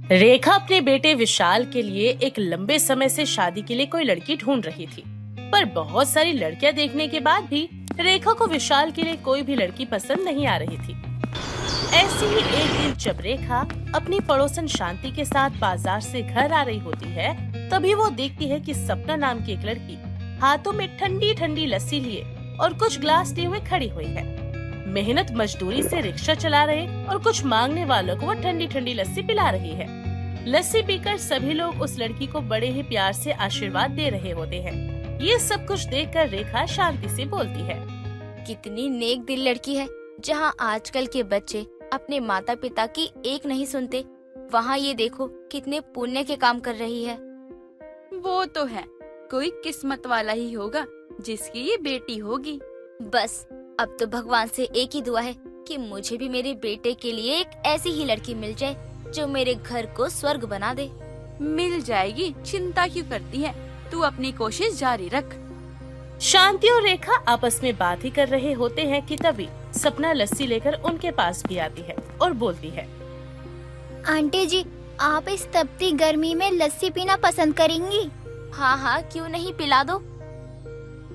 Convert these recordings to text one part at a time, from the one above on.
रेखा अपने बेटे विशाल के लिए एक लंबे समय से शादी के लिए कोई लड़की ढूंढ रही थी, पर बहुत सारी लड़कियां देखने के बाद भी रेखा को विशाल के लिए कोई भी लड़की पसंद नहीं आ रही थी। ऐसे ही एक दिन जब रेखा अपनी पड़ोसन शांति के साथ बाजार से घर आ रही होती है, तभी वो देखती है कि सपना नाम की एक लड़की हाथों में ठंडी ठंडी लस्सी लिए और कुछ ग्लास लिए हुए खड़ी हुई है। मेहनत मजदूरी से रिक्शा चला रहे और कुछ मांगने वालों को वो ठंडी ठंडी लस्सी पिला रही है। लस्सी पीकर सभी लोग उस लड़की को बड़े ही प्यार से आशीर्वाद दे रहे होते हैं। ये सब कुछ देखकर रेखा शांति से बोलती है, कितनी नेक दिल लड़की है। जहाँ आजकल के बच्चे अपने माता पिता की एक नहीं सुनते, वहाँ ये देखो कितने पुण्य के काम कर रही है। वो तो है, कोई किस्मत वाला ही होगा जिसकी ये बेटी होगी। बस अब तो भगवान से एक ही दुआ है कि मुझे भी मेरे बेटे के लिए एक ऐसी ही लड़की मिल जाए जो मेरे घर को स्वर्ग बना दे। मिल जाएगी, चिंता क्यों करती है, तू अपनी कोशिश जारी रख। शांति और रेखा आपस में बात ही कर रहे होते हैं कि तभी सपना लस्सी लेकर उनके पास भी आती है और बोलती है, आंटी जी, आप इस तपती गर्मी में लस्सी पीना पसंद करेंगी? हाँ हाँ, क्यों नहीं, पिला दो।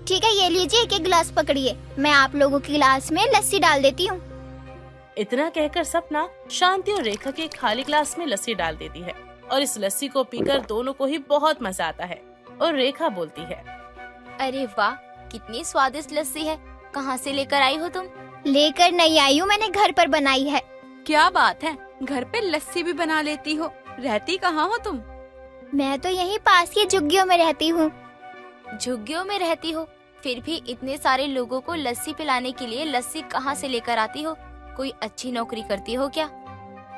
ठीक है, ये लीजिए, एक गिलास पकड़िए, मैं आप लोगों के गिलास में लस्सी डाल देती हूँ। इतना कहकर सपना शांति और रेखा के खाली ग्लास में लस्सी डाल देती है और इस लस्सी को पीकर दोनों को ही बहुत मजा आता है। और रेखा बोलती है, अरे वाह, कितनी स्वादिष्ट लस्सी है, कहाँ से लेकर आई हो तुम? लेकर नहीं आई हूँ, मैंने घर पर बनाई है। क्या बात है, घर पे लस्सी भी बना लेती हो। रहती कहाँ हो तुम? मैं तो यहीं पास की झुग्गियों में रहती हूँ। झुग्गियों में रहती हो, फिर भी इतने सारे लोगों को लस्सी पिलाने के लिए लस्सी कहाँ से लेकर आती हो? कोई अच्छी नौकरी करती हो क्या?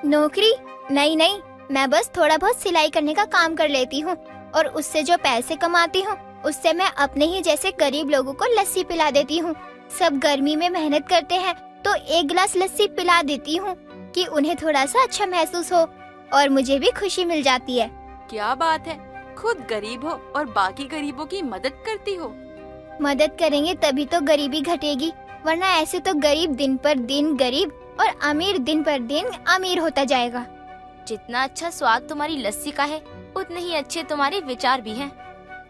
नौकरी? नहीं नहीं, मैं बस थोड़ा बहुत सिलाई करने का काम कर लेती हूँ और उससे जो पैसे कमाती हूँ उससे मैं अपने ही जैसे गरीब लोगों को लस्सी पिला देती हूँ। सब गर्मी में मेहनत करते हैं तो एक गिलास लस्सी पिला देती हूँ कि उन्हें थोड़ा सा अच्छा महसूस हो और मुझे भी खुशी मिल जाती है। क्या बात है, खुद गरीब हो और बाकी गरीबों की मदद करती हो। मदद करेंगे तभी तो गरीबी घटेगी, वरना ऐसे तो गरीब दिन पर दिन गरीब और अमीर दिन पर दिन अमीर होता जाएगा। जितना अच्छा स्वाद तुम्हारी लस्सी का है, उतने ही अच्छे तुम्हारे विचार भी हैं।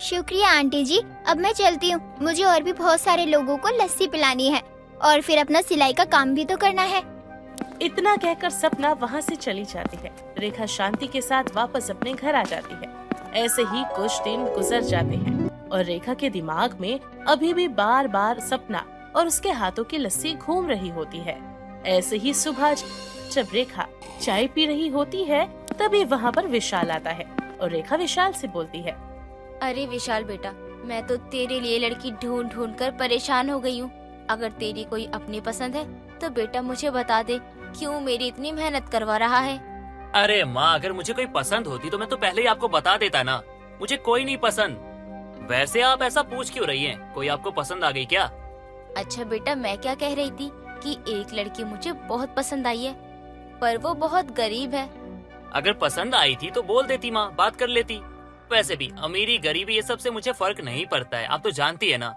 शुक्रिया आंटी जी, अब मैं चलती हूँ, मुझे और भी बहुत सारे लोगों को लस्सी पिलानी है और फिर अपना सिलाई का काम भी तो करना है। इतना कहकर सपना वहाँ से चली जाती है। रेखा शांति के साथ वापस अपने घर आ जाती है। ऐसे ही कुछ दिन गुजर जाते हैं और रेखा के दिमाग में अभी भी बार बार सपना और उसके हाथों की लस्सी घूम रही होती है। ऐसे ही सुबह जब रेखा चाय पी रही होती है, तभी वहाँ पर विशाल आता है और रेखा विशाल से बोलती है, अरे विशाल बेटा, मैं तो तेरे लिए लड़की ढूंढ ढूंढ कर परेशान हो गई हूँ। अगर तेरी कोई अपनी पसंद है तो बेटा मुझे बता दे, क्यों मेरी इतनी मेहनत करवा रहा है? अरे माँ, अगर मुझे कोई पसंद होती तो मैं तो पहले ही आपको बता देता ना। मुझे कोई नहीं पसंद। वैसे आप ऐसा पूछ क्यों रही हैं? कोई आपको पसंद आ गई क्या? अच्छा बेटा, मैं क्या कह रही थी कि एक लड़की मुझे बहुत पसंद आई है, पर वो बहुत गरीब है। अगर पसंद आई थी तो बोल देती माँ, बात कर लेती। वैसे भी अमीरी गरीबी ये सब से मुझे फर्क नहीं पड़ता है, आप तो जानती है ना।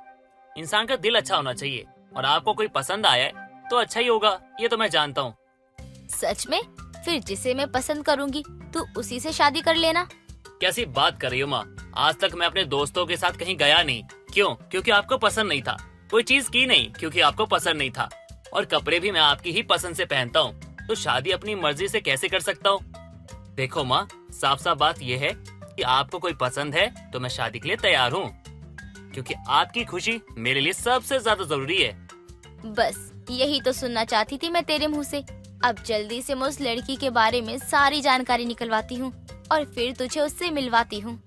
इंसान का दिल अच्छा होना चाहिए और आपको कोई पसंद आया है तो अच्छा ही होगा, ये तो मैं जानता हूँ। सच में? फिर जिसे मैं पसंद करूँगी तू उसी से शादी कर लेना। कैसी बात कर रही हो माँ? आज तक मैं अपने दोस्तों के साथ कहीं गया नहीं। क्यों? क्योंकि आपको पसंद नहीं था। कोई चीज की नहीं क्योंकि आपको पसंद नहीं था। और कपड़े भी मैं आपकी ही पसंद से पहनता हूँ, तो शादी अपनी मर्जी से कैसे कर सकता हूँ? देखो माँ, साफ साफ बात यह है कि आपको कोई पसंद है तो मैं शादी के लिए तैयार हूँ, क्योंकि आपकी खुशी मेरे लिए सबसे ज्यादा जरूरी है। बस यही तो सुनना चाहती थी मैं तेरे मुँह से। अब जल्दी से मैं उस लड़की के बारे में सारी जानकारी निकलवाती हूँ और फिर तुझे उससे मिलवाती हूँ।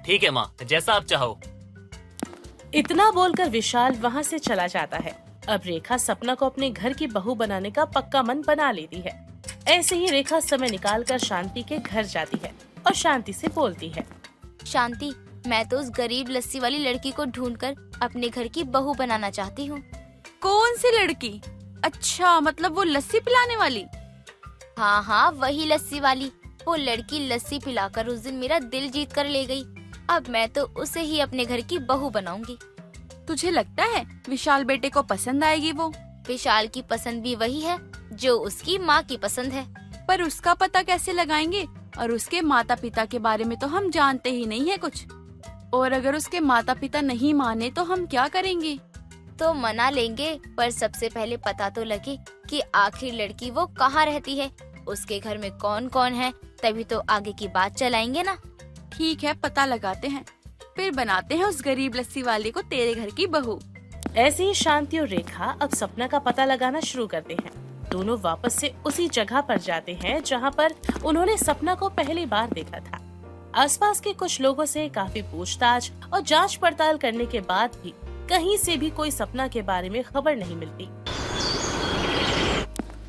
ठीक है माँ, जैसा आप चाहो। इतना बोलकर विशाल वहाँ से चला जाता है। अब रेखा सपना को अपने घर की बहू बनाने का पक्का मन बना लेती है। ऐसे ही रेखा समय निकालकर शांति के घर जाती है और शांति से बोलती है, शांति, मैं तो उस गरीब लस्सी वाली लड़की को ढूंढकर अपने घर की बहू बनाना चाहती हूँ। कौन सी लड़की? अच्छा, मतलब वो लस्सी पिलाने वाली? हाँ हाँ, वही लस्सी वाली। वो लड़की लस्सी पिलाकर उस दिन मेरा दिल जीत कर ले गई। अब मैं तो उसे ही अपने घर की बहू बनाऊंगी। तुझे लगता है विशाल बेटे को पसंद आएगी वो? विशाल की पसंद भी वही है जो उसकी माँ की पसंद है। पर उसका पता कैसे लगाएंगे? और उसके माता पिता के बारे में तो हम जानते ही नहीं है कुछ। और अगर उसके माता पिता नहीं माने तो हम क्या करेंगे? तो मना लेंगे, पर सबसे पहले पता तो लगे कि आखिर लड़की वो कहाँ रहती है, उसके घर में कौन कौन है, तभी तो आगे की बात चलाएंगे ना। ठीक है, पता लगाते हैं, फिर बनाते हैं उस गरीब लस्सी वाले को तेरे घर की बहू। ऐसे ही शांति और रेखा अब सपना का पता लगाना शुरू करते हैं। दोनों वापस से उसी जगह पर जाते हैं जहां पर उन्होंने सपना को पहली बार देखा था। आसपास के कुछ लोगों से काफी पूछताछ और जांच पड़ताल करने के बाद भी कहीं से भी कोई सपना के बारे में खबर नहीं मिलती।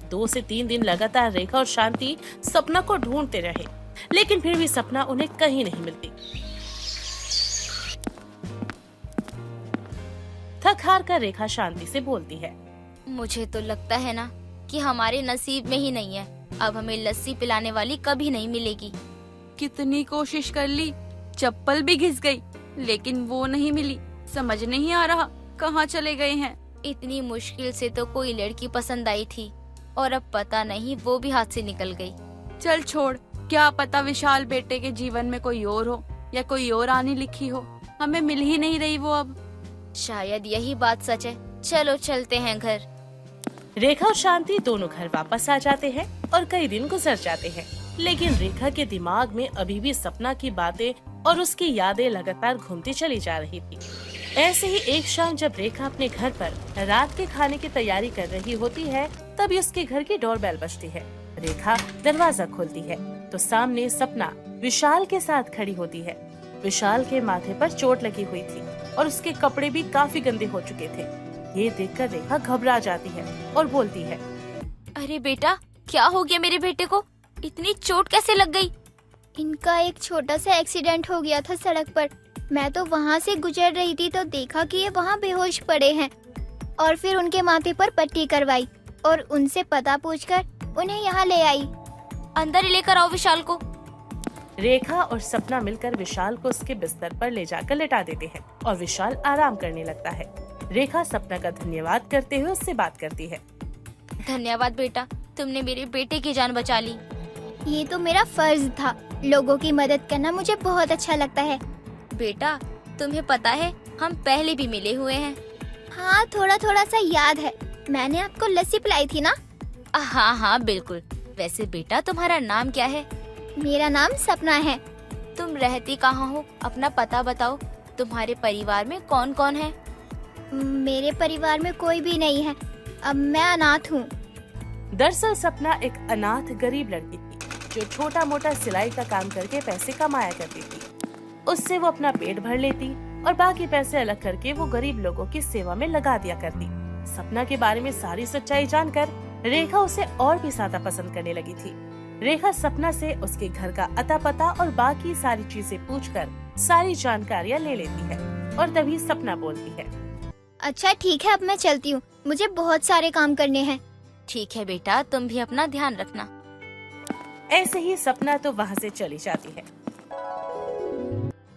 2 से 3 दिन लगातार रेखा और शांति सपना को ढूंढते रहे, लेकिन फिर भी सपना उन्हें कहीं नहीं मिलती। थक हार कर रेखा शांति से बोलती है, मुझे तो लगता है ना कि हमारे नसीब में ही नहीं है। अब हमें लस्सी पिलाने वाली कभी नहीं मिलेगी। कितनी कोशिश कर ली, चप्पल भी घिस गई, लेकिन वो नहीं मिली। समझ नहीं आ रहा कहाँ चले गए हैं। इतनी मुश्किल से तो कोई लड़की पसंद आई थी और अब पता नहीं वो भी हाथ से निकल गई। चल छोड़, क्या पता विशाल बेटे के जीवन में कोई और हो या कोई और आनी लिखी हो। हमें मिल ही नहीं रही वो अब। शायद यही बात सच है। चलो चलते हैं घर। रेखा और शांति दोनों घर वापस आ जाते हैं और कई दिन गुजर जाते हैं, लेकिन रेखा के दिमाग में अभी भी सपना की बातें और उसकी यादें लगातार घूमती चली जा रही थी। ऐसे ही एक शाम जब रेखा अपने घर पर रात के खाने की तैयारी कर रही होती है, तभी उसके घर की डोरबेल बजती है। रेखा दरवाजा खोलती है तो सामने सपना विशाल के साथ खड़ी होती है। विशाल के माथे पर चोट लगी हुई थी और उसके कपड़े भी काफी गंदे हो चुके थे। ये देखकर रेखा घबरा जाती है और बोलती है, अरे बेटा, क्या हो गया मेरे बेटे को? इतनी चोट कैसे लग गई? इनका एक छोटा सा एक्सीडेंट हो गया था सड़क पर। मैं तो वहाँ से गुजर रही थी तो देखा कि ये वहाँ बेहोश पड़े हैं और फिर उनके माथे पर पट्टी करवाई और उनसे पता पूछकर उन्हें यहाँ ले आई। अंदर ही लेकर आओ विशाल को। रेखा और सपना मिलकर विशाल को उसके बिस्तर पर ले जाकर लेटा देते हैं और विशाल आराम करने लगता है। रेखा सपना का धन्यवाद करते हुए उससे बात करती है, धन्यवाद बेटा, तुमने मेरे बेटे की जान बचा ली। ये तो मेरा फर्ज था। लोगों की मदद करना मुझे बहुत अच्छा लगता है। बेटा, तुम्हें पता है हम पहले भी मिले हुए हैं। हाँ, थोड़ा थोड़ा सा याद है। मैंने आपको लस्सी पिलाई थी ना? हाँ हाँ बिल्कुल। वैसे बेटा, तुम्हारा नाम क्या है? मेरा नाम सपना है। तुम रहती कहाँ हो? अपना पता बताओ। तुम्हारे परिवार में कौन कौन है? मेरे परिवार में कोई भी नहीं है। अब मैं अनाथ हूँ। दरअसल सपना एक अनाथ गरीब लड़की थी जो छोटा मोटा सिलाई का काम करके पैसे कमाया करती थी। उससे वो अपना पेट भर लेती और बाकी पैसे अलग करके वो गरीब लोगों की सेवा में लगा दिया करती। सपना के बारे में सारी सच्चाई जानकर रेखा उसे और भी ज्यादा पसंद करने लगी थी। रेखा सपना से उसके घर का अता पता और बाकी सारी चीजें पूछकर सारी जानकारियाँ ले लेती है और तभी सपना बोलती है, अच्छा ठीक है, अब मैं चलती हूँ। मुझे बहुत सारे काम करने हैं। ठीक है बेटा, तुम भी अपना ध्यान रखना। ऐसे ही सपना तो वहाँ से चली जाती है।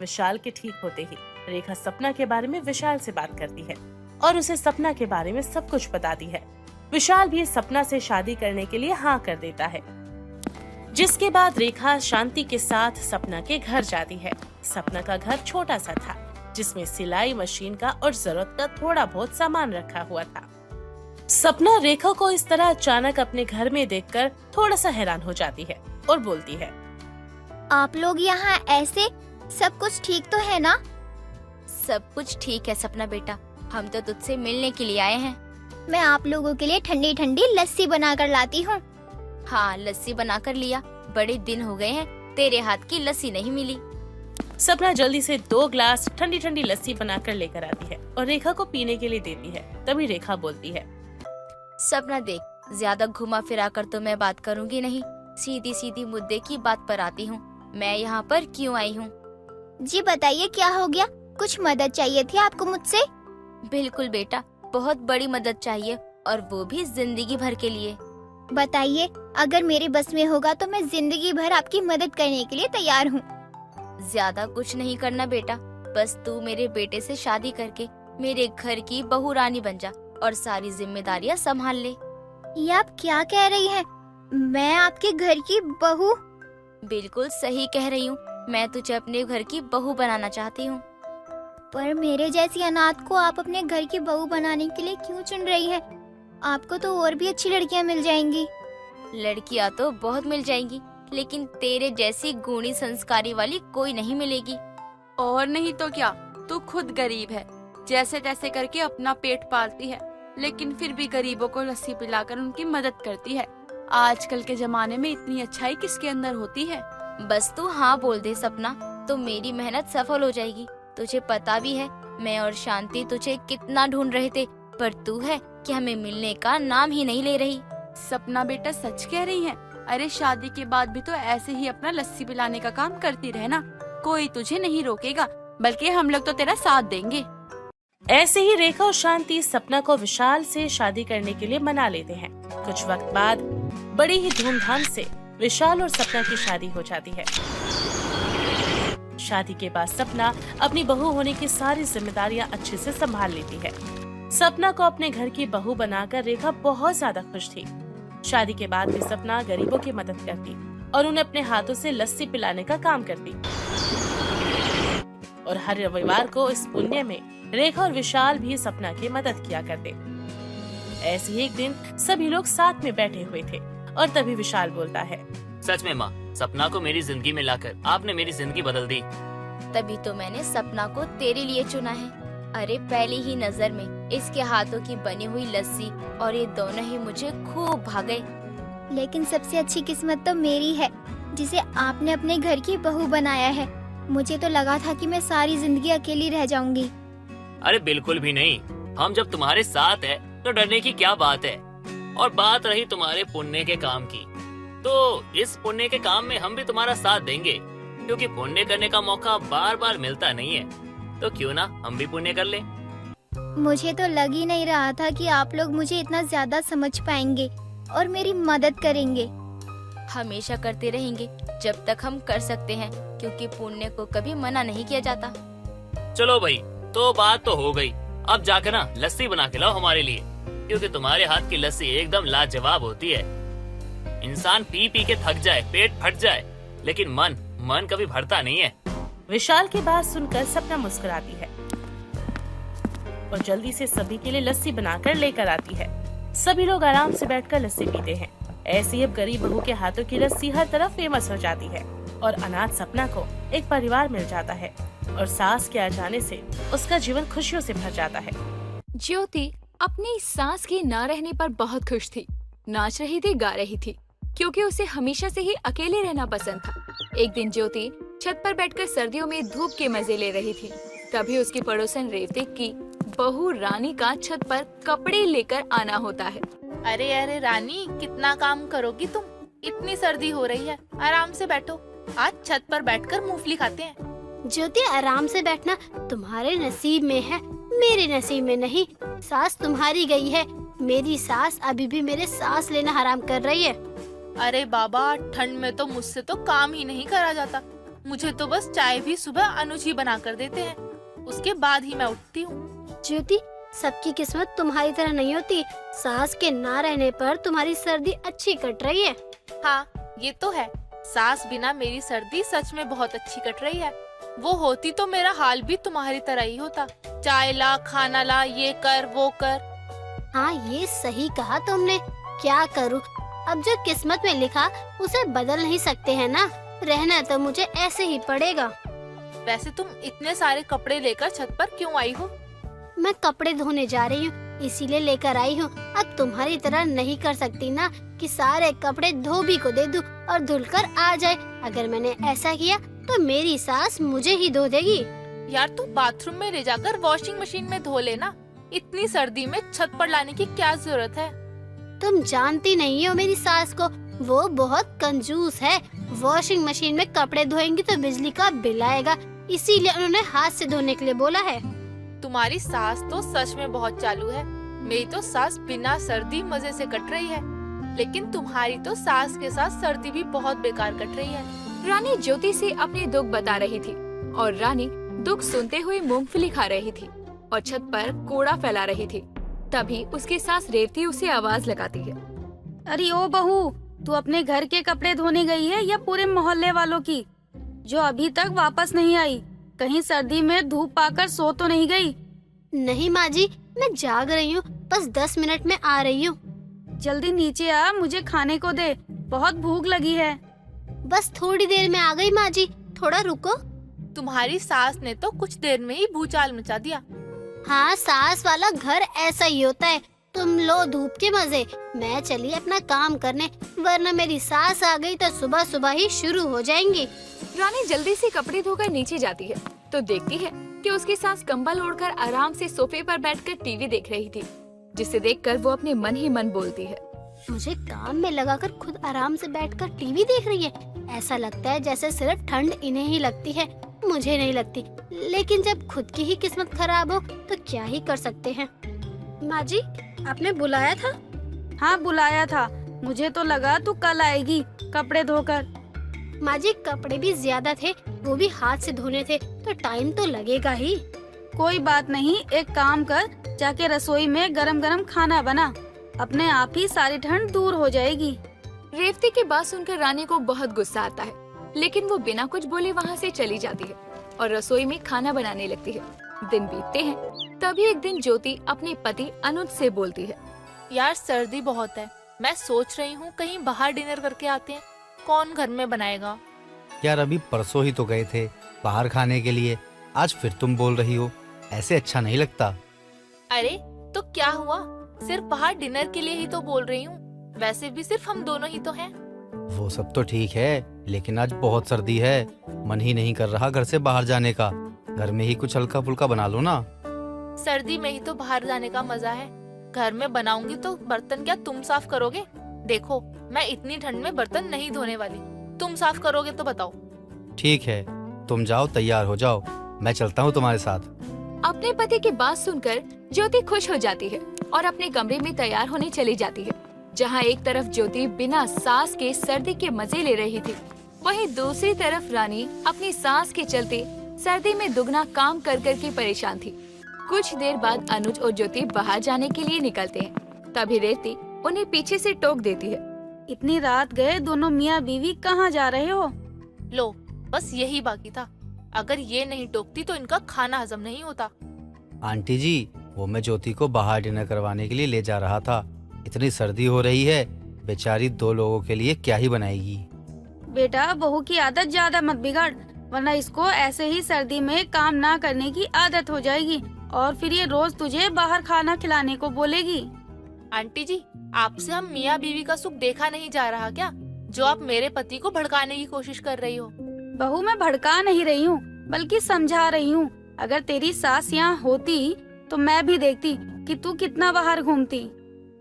विशाल के ठीक होते ही रेखा सपना के बारे में विशाल से बात करती है और उसे सपना के बारे में सब कुछ बताती है। विशाल भी सपना से शादी करने के लिए हाँ कर देता है, जिसके बाद रेखा शांति के साथ सपना के घर जाती है। सपना का घर छोटा सा था जिसमें सिलाई मशीन का और जरूरत का थोड़ा बहुत सामान रखा हुआ था। सपना रेखा को इस तरह अचानक अपने घर में देखकर थोड़ा सा हैरान हो जाती है और बोलती है, आप लोग यहाँ ऐसे? सब कुछ ठीक तो है ना? सब कुछ ठीक है सपना बेटा, हम तो तुझसे मिलने के लिए आए हैं। मैं आप लोगों के लिए ठंडी ठंडी लस्सी बनाकर लाती हूँ। हाँ, लस्सी बनाकर लिया। बड़े दिन हो गए हैं, तेरे हाथ की लस्सी नहीं मिली। सपना जल्दी से 2 ग्लास ठंडी ठंडी लस्सी बनाकर लेकर आती है और रेखा को पीने के लिए देती है। तभी रेखा बोलती है, सपना देख, ज्यादा घुमा फिरा कर तो मैं बात करूंगी नहीं, सीधी सीधी मुद्दे की बात पर आती हूँ। मैं यहाँ पर क्यों आई हूँ? जी बताइए, क्या हो गया? कुछ मदद चाहिए थी आपको मुझसे? बिल्कुल बेटा, बहुत बड़ी मदद चाहिए और वो भी जिंदगी भर के लिए। बताइए, अगर मेरे बस में होगा तो मैं जिंदगी भर आपकी मदद करने के लिए तैयार हूँ। ज्यादा कुछ नहीं करना बेटा, बस तू मेरे बेटे से शादी करके मेरे घर की बहू रानी बन जा और सारी जिम्मेदारियाँ संभाल ले। ये आप क्या कह रही हैं? मैं आपके घर की बहू? बिल्कुल सही कह रही हूँ, मैं तुझे अपने घर की बहू बनाना चाहती हूँ। पर मेरे जैसी अनाथ को आप अपने घर की बहू बनाने के लिए क्यों चुन रही है? आपको तो और भी अच्छी लड़कियां मिल जाएंगी। लड़कियाँ तो बहुत मिल जाएंगी, लेकिन तेरे जैसी गुणी संस्कारी वाली कोई नहीं मिलेगी। और नहीं तो क्या, तू खुद गरीब है, जैसे तैसे करके अपना पेट पालती है, लेकिन फिर भी गरीबों को लस्सी पिलाकर उनकी मदद करती है। आजकल के जमाने में इतनी अच्छाई किसके अंदर होती है? बस तू हाँ बोल दे सपना, तो मेरी मेहनत सफल हो जाएगी। तुझे पता भी है मैं और शांति तुझे कितना ढूंढ रहे थे, पर तू है कि हमें मिलने का नाम ही नहीं ले रही। सपना बेटा सच कह रही है। अरे शादी के बाद भी तो ऐसे ही अपना लस्सी पिलाने का काम करती रहना, कोई तुझे नहीं रोकेगा, बल्कि हम लोग तो तेरा साथ देंगे। ऐसे ही रेखा और शांति सपना को विशाल से शादी करने के लिए मना लेते हैं। कुछ वक्त बाद बड़ी ही धूमधाम से विशाल और सपना की शादी हो जाती है। शादी के बाद सपना अपनी बहू होने की सारी जिम्मेदारियां अच्छे से संभाल लेती है। सपना को अपने घर की बहू बनाकर रेखा बहुत ज्यादा खुश थी। शादी के बाद भी सपना गरीबों की मदद करती और उन्हें अपने हाथों से लस्सी पिलाने का काम करती, और हर रविवार को इस पुण्य में रेखा और विशाल भी सपना की मदद किया करते। ऐसे ही एक दिन सभी लोग साथ में बैठे हुए थे और तभी विशाल बोलता है, सच में माँ, सपना को मेरी जिंदगी में लाकर आपने मेरी जिंदगी बदल दी। तभी तो मैंने सपना को तेरे लिए चुना है। अरे पहली ही नजर में इसके हाथों की बनी हुई लस्सी और ये दोनों ही मुझे खूब भा गए। लेकिन सबसे अच्छी किस्मत तो मेरी है, जिसे आपने अपने घर की बहू बनाया है। मुझे तो लगा था कि मैं सारी जिंदगी अकेली रह जाऊंगी। अरे बिल्कुल भी नहीं, हम जब तुम्हारे साथ है तो डरने की क्या बात है। और बात रही तुम्हारे पुण्य के काम की, तो इस पुण्य के काम में हम भी तुम्हारा साथ देंगे, क्योंकि पुण्य करने का मौका बार बार मिलता नहीं है। तो क्यों ना हम भी पुण्य कर ले। मुझे तो लग ही नहीं रहा था कि आप लोग मुझे इतना ज्यादा समझ पाएंगे और मेरी मदद करेंगे। हमेशा करते रहेंगे जब तक हम कर सकते हैं, क्योंकि पुण्य को कभी मना नहीं किया जाता। चलो भाई, तो बात तो हो गई। अब जाकर ना लस्सी बना के लाओ हमारे लिए, क्योंकि तुम्हारे हाथ की लस्सी एकदम लाजवाब होती है। इंसान पी पी के थक जाए, पेट फट जाए, लेकिन मन कभी भरता नहीं है। विशाल की बात सुनकर सपना मुस्कुराती है और जल्दी से सभी के लिए लस्सी बनाकर लेकर आती है। सभी लोग आराम से बैठकर लस्सी पीते हैं। ऐसी अब गरीब बहू के हाथों की लस्सी हर तरफ फेमस हो जाती है और अनाथ सपना को एक परिवार मिल जाता है और सास के आ जाने से उसका जीवन खुशियों से भर जाता है। ज्योति अपनी सास के ना रहने पर बहुत खुश थी। नाच रही थी, गा रही थी, क्योंकि उसे हमेशा से ही अकेले रहना पसंद था। एक दिन ज्योति छत पर बैठकर सर्दियों में धूप के मजे ले रही थी। तभी उसकी पड़ोसन रेवती की बहू रानी का छत पर कपड़े लेकर आना होता है। अरे अरे रानी, कितना काम करोगी तुम? इतनी सर्दी हो रही है, आराम से बैठो। आज छत पर बैठकर मूंगफली खाते हैं। ज्योति, आराम से बैठना तुम्हारे नसीब में है, मेरे नसीब में नहीं। सास तुम्हारी गई है, मेरी सास अभी भी मेरे सांस लेना हराम कर रही है। अरे बाबा, ठंड में तो मुझसे तो काम ही नहीं करा जाता। मुझे तो बस चाय भी सुबह अनुज ही बना कर देते हैं, उसके बाद ही मैं उठती हूँ। ज्योति, सबकी किस्मत तुम्हारी तरह नहीं होती। सास के ना रहने पर तुम्हारी सर्दी अच्छी कट रही है। हाँ, ये तो है। सास बिना मेरी सर्दी सच में बहुत अच्छी कट रही है। वो होती तो मेरा हाल भी तुम्हारी तरह ही होता। चाय ला, खाना ला, ये कर वो कर। हाँ, ये सही कहा तुमने। क्या करूँ, अब जो किस्मत में लिखा उसे बदल नहीं सकते हैं ना। रहना तो मुझे ऐसे ही पड़ेगा। वैसे तुम इतने सारे कपड़े लेकर छत पर क्यों आई हो? मैं कपड़े धोने जा रही हूँ, इसीलिए लेकर आई हूँ। अब तुम्हारी तरह नहीं कर सकती ना कि सारे कपड़े धोबी को दे दूँ और धुलकर आ जाए। अगर मैंने ऐसा किया तो मेरी सास मुझे ही धो देगी। यार, तू बाथरूम में ले जाकर वॉशिंग मशीन में धो लेना। इतनी सर्दी में छत पर लाने की क्या जरूरत है? तुम जानती नहीं हो मेरी सास को, वो बहुत कंजूस है। वॉशिंग मशीन में कपड़े धोएंगी तो बिजली का बिल आएगा, इसीलिए उन्होंने हाथ से धोने के लिए बोला है। तुम्हारी सास तो सच में बहुत चालू है। मेरी तो सास बिना सर्दी मजे से कट रही है, लेकिन तुम्हारी तो सास के साथ सर्दी भी बहुत बेकार कट रही है। रानी ज्योति से अपने दुख बता रही थी और रानी दुख सुनते हुए मूंगफली खा रही थी और छत पर कूड़ा फैला रही थी। तभी उसकी सास रेवती उसे आवाज लगाती है। अरे ओ बहू, तू अपने घर के कपड़े धोने गई है या पूरे मोहल्ले वालों की, जो अभी तक वापस नहीं आई? कहीं सर्दी में धूप पाकर सो तो नहीं गई? नहीं माँ जी, मैं जाग रही हूँ, बस 10 मिनट में आ रही हूँ। जल्दी नीचे आ, मुझे खाने को दे, बहुत भूख लगी है। बस थोड़ी देर में आ गई माँ जी, थोड़ा रुको। तुम्हारी सास ने तो कुछ देर में ही भूचाल मचा दिया। हाँ, सास वाला घर ऐसा ही होता है। तुम लो धूप के मजे, मैं चली अपना काम करने, वरना मेरी सास आ गई तो सुबह सुबह ही शुरू हो जाएंगी। रानी जल्दी से कपड़े धोकर नीचे जाती है तो देखती है कि उसकी सास कंबल ओढ़कर आराम से सोफे पर बैठकर टीवी देख रही थी, जिसे देखकर वो अपने मन ही मन बोलती है, मुझे काम में लगाकर खुद आराम से बैठकर टीवी देख रही है। ऐसा लगता है जैसे सिर्फ ठंड इन्हें ही लगती है, मुझे नहीं लगती। लेकिन जब खुद की ही किस्मत खराब हो तो क्या ही कर सकते हैं। माँ जी, आपने बुलाया था? हाँ बुलाया था, मुझे तो लगा तू कल आएगी कपड़े धोकर। माँ जी, कपड़े भी ज्यादा थे, वो भी हाथ से धोने थे, तो टाइम तो लगेगा ही। कोई बात नहीं, एक काम कर, जाके रसोई में गरम गरम खाना बना, अपने आप ही सारी ठंड दूर हो जाएगी। रेवती की बात सुनकर रानी को बहुत गुस्सा आता है, लेकिन वो बिना कुछ बोले वहाँ से चली जाती है और रसोई में खाना बनाने लगती है। दिन बीतते हैं, तभी एक दिन ज्योति अपने पति अनुज से बोलती है, यार सर्दी बहुत है, मैं सोच रही हूँ कहीं बाहर डिनर करके आते हैं, कौन घर में बनाएगा? यार अभी परसों ही तो गए थे बाहर खाने के लिए, आज फिर तुम बोल रही हो, ऐसे अच्छा नहीं लगता। अरे तो क्या हुआ, सिर्फ बाहर डिनर के लिए ही तो बोल रही हूँ, वैसे भी सिर्फ हम दोनों ही तो हैं। वो सब तो ठीक है, लेकिन आज बहुत सर्दी है, मन ही नहीं कर रहा घर से बाहर जाने का। घर में ही कुछ हल्का फुल्का बना लो ना। सर्दी में ही तो बाहर जाने का मजा है, घर में बनाऊंगी तो बर्तन क्या तुम साफ करोगे? देखो मैं इतनी ठंड में बर्तन नहीं धोने वाली, तुम साफ करोगे तो बताओ। ठीक है, तुम जाओ, तैयार हो जाओ, मैं चलता हूँ तुम्हारे साथ। अपने पति की बात सुनकर ज्योति खुश हो जाती है और अपने कमरे में तैयार होने चली जाती है, जहाँ एक तरफ ज्योति बिना सास के सर्दी के मजे ले रही थी, वहीं दूसरी तरफ रानी अपनी सास के चलते सर्दी में दुगना काम कर कर के परेशान थी। कुछ देर बाद अनुज और ज्योति बाहर जाने के लिए निकलते हैं, तभी रेवती उन्हें पीछे से टोक देती है, इतनी रात गए दोनों मियाँ बीवी कहाँ जा रहे हो? लो बस यही बाकी था, अगर ये नहीं टोकती तो इनका खाना हजम नहीं होता। आंटी जी, वो मैं ज्योति को बाहर डिनर करवाने के लिए ले जा रहा था, इतनी सर्दी हो रही है, बेचारी 2 लोगों के लिए क्या ही बनाएगी। बेटा बहू की आदत ज्यादा मत बिगाड़, वरना इसको ऐसे ही सर्दी में काम ना करने की आदत हो जाएगी और फिर ये रोज तुझे बाहर खाना खिलाने को बोलेगी। आंटी जी, आपसे हम मियाँ बीवी का सुख देखा नहीं जा रहा क्या, जो आप मेरे पति को भड़काने की कोशिश कर रही हो? बहू मैं भड़का नहीं रही हूँ, बल्कि समझा रही हूँ। अगर तेरी सास यहाँ होती तो मैं भी देखती कि तू कितना बाहर घूमती।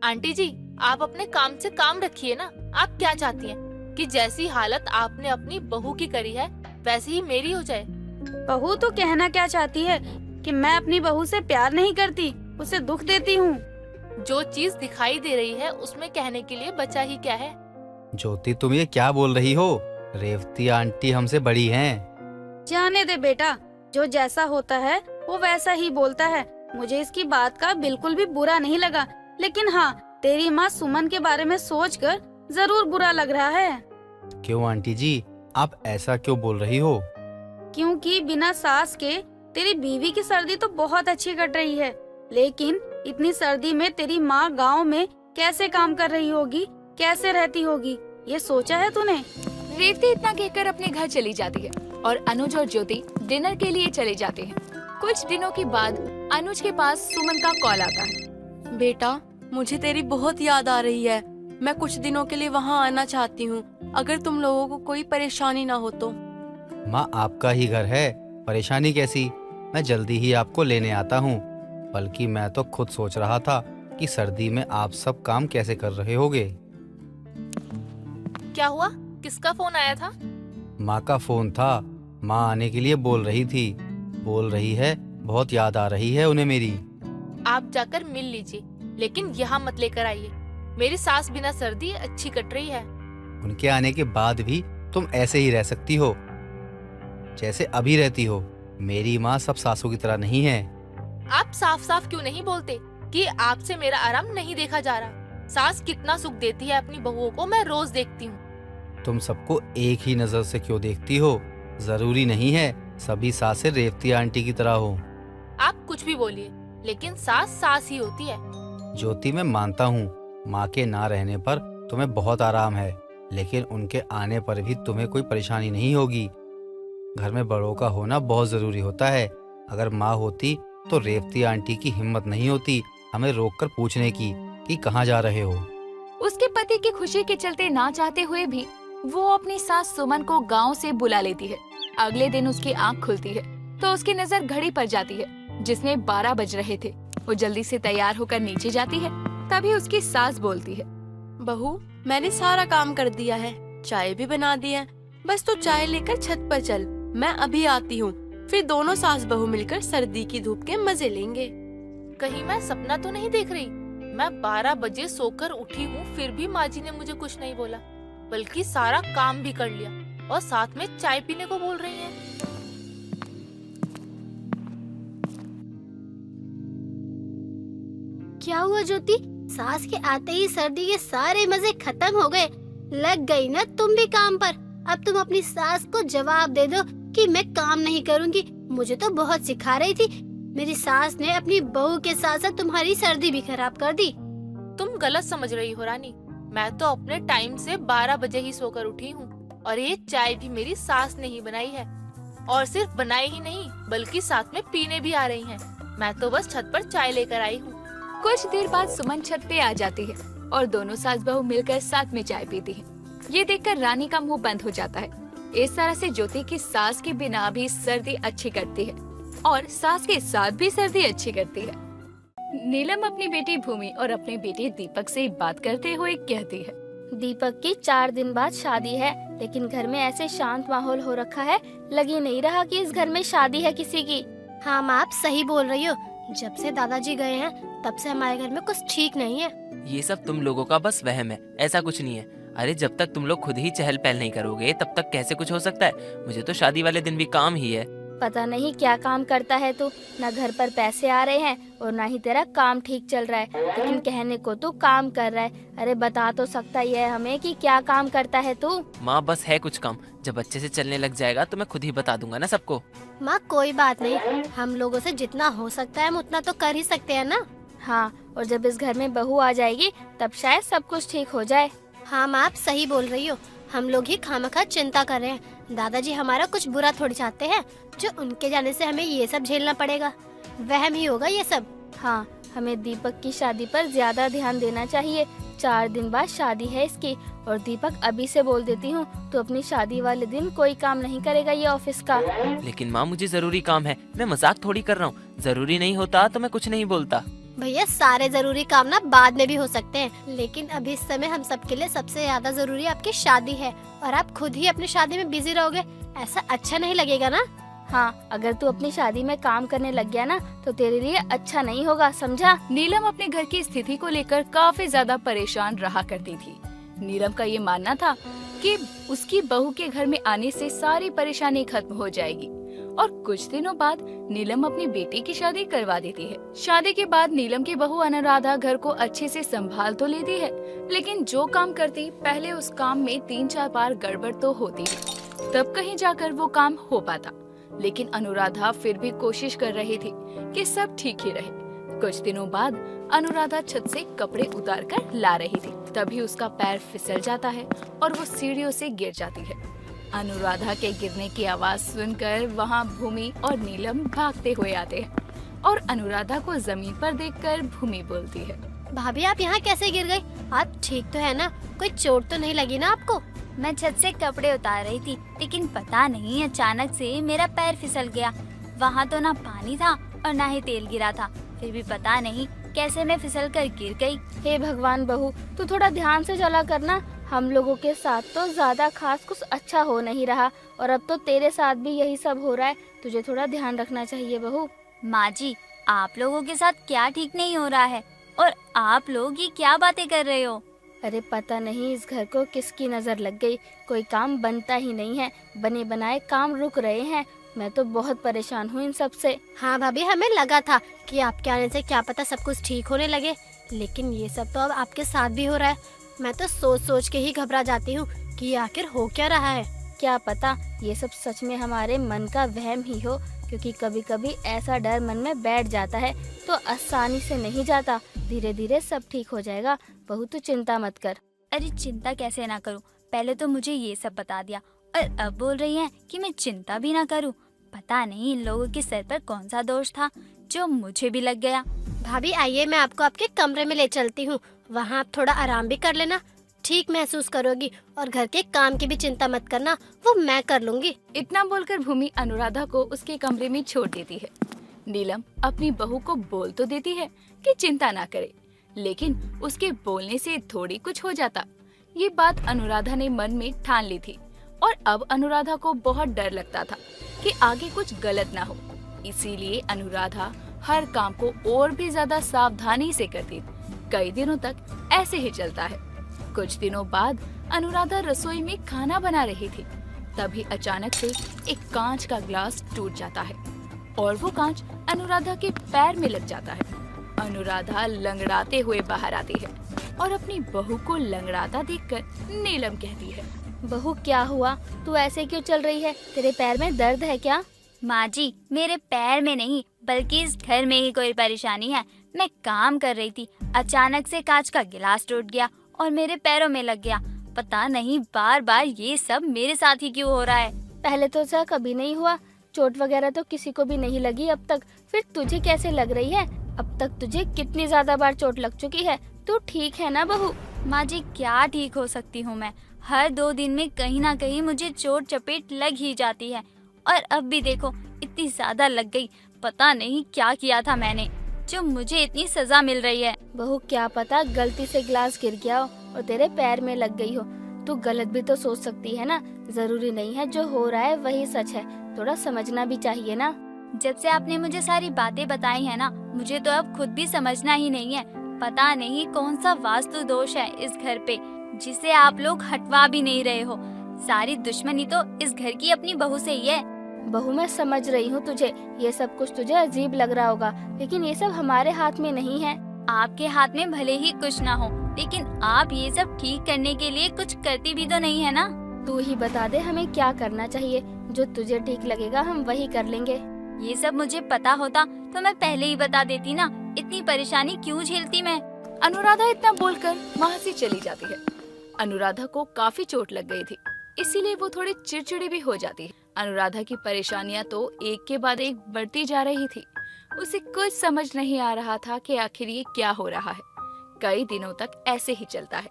आंटी जी, आप अपने काम से काम रखिए ना। आप क्या चाहती हैं कि जैसी हालत आपने अपनी बहू की करी है वैसी ही मेरी हो जाए? बहू तो कहना क्या चाहती है कि मैं अपनी बहू से प्यार नहीं करती, उसे दुख देती हूँ। जो चीज दिखाई दे रही है उसमें कहने के लिए बचा ही क्या है? ज्योति तुम ये क्या बोल रही हो? रेवती आंटी हमसे बड़ी हैं। जाने दे बेटा, जो जैसा होता है वो वैसा ही बोलता है। मुझे इसकी बात का बिल्कुल भी बुरा नहीं लगा, लेकिन हाँ तेरी माँ सुमन के बारे में सोचकर जरूर बुरा लग रहा है। क्यों आंटी जी, आप ऐसा क्यों बोल रही हो? क्योंकि बिना सास के तेरी बीवी की सर्दी तो बहुत अच्छी कट रही है, लेकिन इतनी सर्दी में तेरी माँ गांव में कैसे काम कर रही होगी, कैसे रहती होगी, ये सोचा है तूने? रेवती इतना कहकर अपने घर चली जाती है और अनुज और ज्योति डिनर के लिए चले जाते हैं। कुछ दिनों के बाद अनुज के पास सुमन का कॉल आता है। बेटा, मुझे तेरी बहुत याद आ रही है, मैं कुछ दिनों के लिए वहाँ आना चाहती हूँ, अगर तुम लोगों को कोई परेशानी ना हो तो। माँ आपका ही घर है, परेशानी कैसी, मैं जल्दी ही आपको लेने आता हूँ। बल्कि मैं तो खुद सोच रहा था कि सर्दी में आप सब काम कैसे कर रहे होगे। क्या हुआ, किसका फोन आया था? माँ का फोन था, माँ आने के लिए बोल रही थी, बोल रही है बहुत याद आ रही है उन्हें मेरी। आप जाकर मिल लीजिए, लेकिन यहाँ मत लेकर आइए, मेरी सास बिना सर्दी अच्छी कट रही है। उनके आने के बाद भी तुम ऐसे ही रह सकती हो जैसे अभी रहती हो। मेरी माँ सब सासों की तरह नहीं है। आप साफ साफ क्यों नहीं बोलते कि आपसे मेरा आराम नहीं देखा जा रहा? सास कितना सुख देती है अपनी बहुओं को, मैं रोज देखती हूँ। तुम सबको एक ही नजर से क्यों देखती हो? जरूरी नहीं है सभी सासें रेवती आंटी की तरह हो। आप कुछ भी बोलिए, लेकिन सास सास ही होती है। ज्योति, मैं मानता हूँ माँ के ना रहने पर तुम्हें बहुत आराम है, लेकिन उनके आने पर भी तुम्हें कोई परेशानी नहीं होगी। घर में बड़ों का होना बहुत जरूरी होता है। अगर माँ होती तो रेवती आंटी की हिम्मत नहीं होती हमें रोककर पूछने की कि कहाँ जा रहे हो। उसके पति की खुशी के चलते ना चाहते हुए भी वो अपनी सास सुमन को गांव से बुला लेती है। अगले दिन उसकी आंख खुलती है तो उसकी नजर घड़ी पर जाती है जिसमें 12 बज रहे थे। वो जल्दी से तैयार होकर नीचे जाती है। तभी उसकी सास बोलती है, बहू, मैंने सारा काम कर दिया है, चाय भी बना दी है, बस तू चाय लेकर छत पर चल, मैं अभी आती हूँ। फिर दोनों सास बहू मिलकर सर्दी की धूप के मजे लेंगे। कहीं मैं सपना तो नहीं देख रही? मैं 12 बजे सोकर उठी हूँ, फिर भी माँ जी ने मुझे कुछ नहीं बोला, बल्कि सारा काम भी कर लिया और साथ में चाय पीने को बोल रही हैं। क्या हुआ ज्योति? सास के आते ही सर्दी के सारे मजे खत्म हो गए। लग गई ना तुम भी काम पर। अब तुम अपनी सास को जवाब दे दो कि मैं काम नहीं करूंगी। मुझे तो बहुत सिखा रही थी। मेरी सास ने अपनी बहू के साथ साथ तुम्हारी सर्दी भी खराब कर दी। तुम गलत समझ रही हो रानी। मैं तो अपने टाइम से 12 बजे ही सोकर उठी हूँ और ये चाय भी मेरी सास ने ही बनाई है। और सिर्फ बनाई ही नहीं, बल्कि साथ में पीने भी आ रही हैं। मैं तो बस छत पर चाय लेकर आई हूँ। कुछ देर बाद सुमन छत पे आ जाती है और दोनों सास बहू मिलकर साथ में चाय पीती हैं। ये देखकर रानी का मुंह बंद हो जाता है। इस तरह से ज्योति की सास के बिना भी सर्दी अच्छी करती है और सास के साथ भी सर्दी अच्छी करती है। नीलम अपनी बेटी भूमि और अपने बेटे दीपक से बात करते हुए कहती है, दीपक की 4 दिन बाद शादी है, लेकिन घर में ऐसे शांत माहौल हो रखा है, लग ही नहीं रहा कि इस घर में शादी है किसी की। हाँ माँ, आप सही बोल रही हो। जब से दादाजी गए हैं तब से हमारे घर में कुछ ठीक नहीं है। ये सब तुम लोगों का बस वहम है, ऐसा कुछ नहीं है। अरे जब तक तुम लोग खुद ही चहल पहल नहीं करोगे तब तक कैसे कुछ हो सकता है। मुझे तो शादी वाले दिन भी काम ही है। पता नहीं क्या काम करता है तू। ना घर पर पैसे आ रहे हैं और ना ही तेरा काम ठीक चल रहा है, लेकिन कहने को तू काम कर रहा है। अरे बता तो सकता ही है हमें कि क्या काम करता है तू। माँ बस है कुछ काम, जब अच्छे से चलने लग जाएगा तो मैं खुद ही बता दूंगा ना सबको। माँ कोई बात नहीं, हम लोगों से जितना हो सकता है हम उतना तो कर ही सकते हैं ना। हाँ, और जब इस घर में बहू आ जाएगी तब शायद सब कुछ ठीक हो जाए। हाँ माँ, आप सही बोल रही हो। हम लोग ही खामखा चिंता कर रहे हैं। दादाजी हमारा कुछ बुरा थोड़ी चाहते हैं, जो उनके जाने से हमें ये सब झेलना पड़ेगा। वहम ही होगा ये सब। हाँ, हमें दीपक की शादी पर ज्यादा ध्यान देना चाहिए। 4 दिन बाद शादी है इसकी, और दीपक अभी से बोल देती हूँ तो अपनी शादी वाले दिन कोई काम नहीं करेगा ये ऑफिस का। लेकिन माँ मुझे जरूरी काम है, मैं मजाक थोड़ी कर रहा हूँ। जरूरी नहीं होता तो मैं कुछ नहीं बोलता। भैया सारे जरूरी काम ना बाद में भी हो सकते हैं, लेकिन अभी इस समय हम सबके लिए सबसे ज्यादा जरूरी आपकी शादी है, और आप खुद ही अपनी शादी में बिजी रहोगे, ऐसा अच्छा नहीं लगेगा ना। हाँ, अगर तू अपनी शादी में काम करने लग गया ना तो तेरे लिए अच्छा नहीं होगा, समझा। नीलम अपने घर की स्थिति को लेकर काफी ज्यादा परेशान रहा करती थी। नीलम का ये मानना था कि उसकी बहू के घर में आने से सारी परेशानी खत्म हो जाएगी, और कुछ दिनों बाद नीलम अपनी बेटी की शादी करवा देती है। शादी के बाद नीलम की बहू अनुराधा घर को अच्छे से संभाल तो लेती है, लेकिन जो काम करती पहले उस काम में 3-4 बार गड़बड़ तो होती है, तब कहीं जाकर वो काम हो पाता। लेकिन अनुराधा फिर भी कोशिश कर रही थी कि सब ठीक ही रहे। कुछ दिनों बाद अनुराधा छत से कपड़े उतार कर ला रही थी, तभी उसका पैर फिसल जाता है और वो सीढ़ियों से गिर जाती है। अनुराधा के गिरने की आवाज सुनकर वहाँ भूमि और नीलम भागते हुए आते हैं, और अनुराधा को जमीन पर देखकर भूमि बोलती है, भाभी आप यहाँ कैसे गिर गई? आप ठीक तो है ना? कोई चोट तो नहीं लगी ना आपको? मैं छत से कपड़े उतार रही थी, लेकिन पता नहीं अचानक से मेरा पैर फिसल गया। वहाँ तो ना पानी था और ना ही तेल गिरा था, फिर भी पता नहीं कैसे मैं फिसल कर गिर गई। हे भगवान बहू, तू थोड़ा ध्यान से चला करना। हम लोगों के साथ तो ज्यादा खास कुछ अच्छा हो नहीं रहा, और अब तो तेरे साथ भी यही सब हो रहा है। तुझे थोड़ा ध्यान रखना चाहिए बहू। माँ जी, आप लोगों के साथ क्या ठीक नहीं हो रहा है, और आप लोग ये क्या बातें कर रहे हो? अरे पता नहीं इस घर को किसकी नजर लग गई, कोई काम बनता ही नहीं है, बने बनाए काम रुक रहे हैं। मैं तो बहुत परेशान हूँ इन सब से। हाँ भाभी, हमें लगा था कि आपके आने से क्या पता सब कुछ ठीक होने लगे, लेकिन ये सब तो अब आपके साथ भी हो रहा है। मैं तो सोच सोच के ही घबरा जाती हूँ कि आखिर हो क्या रहा है। क्या पता ये सब सच में हमारे मन का वहम ही हो, क्योंकि कभी कभी ऐसा डर मन में बैठ जाता है तो आसानी से नहीं जाता। धीरे धीरे सब ठीक हो जाएगा, बहू तू चिंता मत कर। अरे चिंता कैसे ना करूं, पहले तो मुझे ये सब बता दिया और अब बोल रही हैं कि मैं चिंता भी ना करूं। पता नहीं इन लोगों के सर पर कौन सा दोष था जो मुझे भी लग गया। भाभी आइए, मैं आपको आपके कमरे में ले चलती हूँ। वहाँ आप थोड़ा आराम भी कर लेना, ठीक महसूस करोगी। और घर के काम की भी चिंता मत करना, वो मैं कर लूंगी। इतना बोलकर भूमि अनुराधा को उसके कमरे में छोड़ देती है। नीलम अपनी बहू को बोल तो देती है कि चिंता ना करे, लेकिन उसके बोलने से थोड़ी कुछ हो जाता। ये बात अनुराधा ने मन में ठान ली थी और अब अनुराधा को बहुत डर लगता था कि आगे कुछ गलत ना हो। इसीलिए अनुराधा हर काम को और भी ज्यादा सावधानी से करती। कई दिनों तक ऐसे ही चलता है। कुछ दिनों बाद अनुराधा रसोई में खाना बना रही थी, तभी अचानक से एक कांच का ग्लास टूट जाता है और वो कांच अनुराधा के पैर में लग जाता है। अनुराधा लंगड़ाते हुए बाहर आती है और अपनी बहू को लंगड़ाता देखकर नीलम कहती है, बहू क्या हुआ, तू ऐसे क्यों चल रही है? तेरे पैर में दर्द है क्या? माँ जी, मेरे पैर में नहीं बल्कि इस घर में ही कोई परेशानी है। मैं काम कर रही थी, अचानक से कांच का गिलास टूट गया और मेरे पैरों में लग गया। पता नहीं बार बार ये सब मेरे साथ ही क्यों हो रहा है। पहले तो ऐसा कभी नहीं हुआ, चोट वगैरह तो किसी को भी नहीं लगी अब तक, फिर तुझे कैसे लग रही है? अब तक तुझे कितनी ज्यादा बार चोट लग चुकी है, तू ठीक है ना बहू? माँ जी क्या ठीक हो सकती हूँ मैं, हर 2 दिन में कहीं ना कहीं मुझे चोट चपेट लग ही जाती है और अब भी देखो इतनी ज्यादा लग गई। पता नहीं क्या किया था मैंने जो मुझे इतनी सजा मिल रही है। बहू क्या पता गलती से ग्लास गिर गया हो और तेरे पैर में लग गई हो। तू गलत भी तो सोच सकती है ना, जरूरी नहीं है जो हो रहा है वही सच है, थोड़ा समझना भी चाहिए ना। जब से आपने मुझे सारी बातें बताई है ना, मुझे तो अब खुद भी समझना ही नहीं है। पता नहीं कौन सा वास्तु दोष है इस घर पे जिसे आप लोग हटवा भी नहीं रहे हो। सारी दुश्मनी तो इस घर की अपनी बहू से ही है। बहू मैं समझ रही हूँ तुझे, ये सब कुछ तुझे अजीब लग रहा होगा, लेकिन ये सब हमारे हाथ में नहीं है। आपके हाथ में भले ही कुछ ना हो, लेकिन आप ये सब ठीक करने के लिए कुछ करती भी तो नहीं है ना। तू ही बता दे हमें क्या करना चाहिए, जो तुझे ठीक लगेगा हम वही कर लेंगे। ये सब मुझे पता होता तो मैं पहले ही बता देती ना, इतनी परेशानी क्यों झेलती मैं। अनुराधा इतना बोलकर वहाँ से चली जाती है। अनुराधा को काफी चोट लग गई थी, इसीलिए वो थोड़ी चिड़चिड़ी भी हो जाती है। अनुराधा की परेशानियां तो एक के बाद एक बढ़ती जा रही थी। उसे कुछ समझ नहीं आ रहा था कि आखिर ये क्या हो रहा है। कई दिनों तक ऐसे ही चलता है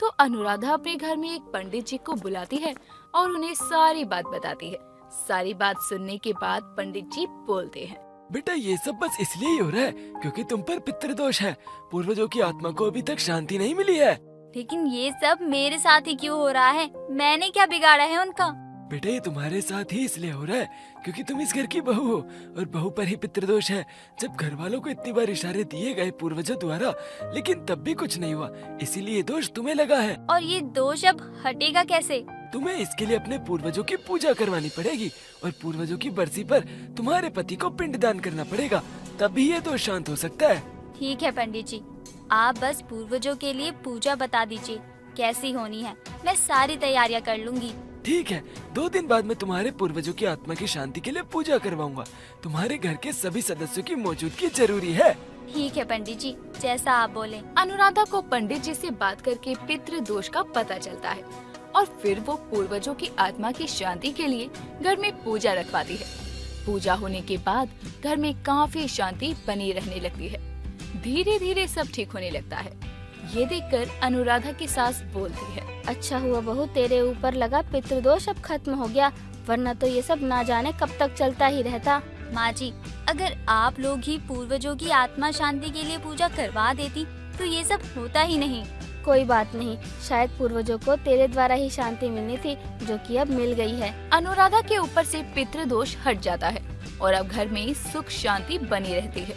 तो अनुराधा अपने घर में एक पंडित जी को बुलाती है और उन्हें सारी बात बताती है। सारी बात सुनने के बाद पंडित जी बोलते हैं, बेटा ये सब बस इसलिए ही हो रहा है क्योंकि तुम पर पितृदोष है। पूर्वजों की आत्मा को अभी तक शांति नहीं मिली है। लेकिन ये सब मेरे साथ ही क्यों हो रहा है? मैंने क्या बिगाड़ा है उनका? बेटा ये तुम्हारे साथ ही इसलिए हो रहा है क्योंकि तुम इस घर की बहू हो और बहू पर ही पितृदोष है। जब घर वालों को इतनी बार इशारे दिए गए पूर्वजों द्वारा, लेकिन तब भी कुछ नहीं हुआ, इसीलिए दोष तुम्हें लगा है। और ये दोष अब हटेगा कैसे? तुम्हें इसके लिए अपने पूर्वजों की पूजा करवानी पड़ेगी और पूर्वजों की बरसी पर तुम्हारे पति को पिंडदान करना पड़ेगा, तभी ये दोष शांत हो सकता है। ठीक है पंडित जी, आप बस पूर्वजों के लिए पूजा बता दीजिए कैसी होनी है, मैं सारी तैयारियां कर लूंगी। ठीक है, 2 दिन बाद मैं तुम्हारे पूर्वजों की आत्मा की शांति के लिए पूजा करवाऊंगा। तुम्हारे घर के सभी सदस्यों की मौजूदगी जरूरी है। ठीक है पंडित जी, जैसा आप बोले। अनुराधा को पंडित जी से बात करके पितृ दोष का पता चलता है और फिर वो पूर्वजों की आत्मा की शांति के लिए घर में पूजा रखवाती है। पूजा होने के बाद घर में काफी शांति बनी रहने लगती है। धीरे धीरे सब ठीक होने लगता है। ये देखकर अनुराधा की सास बोलती है, अच्छा हुआ बहू तेरे ऊपर लगा पितृदोष अब खत्म हो गया, वरना तो ये सब ना जाने कब तक चलता ही रहता। माँ जी, अगर आप लोग ही पूर्वजों की आत्मा शांति के लिए पूजा करवा देती तो ये सब होता ही नहीं। कोई बात नहीं, शायद पूर्वजों को तेरे द्वारा ही शांति मिलनी थी, जो कि अब मिल गई है। अनुराधा के ऊपर से पितृदोष हट जाता है और अब घर में सुख शांति बनी रहती है।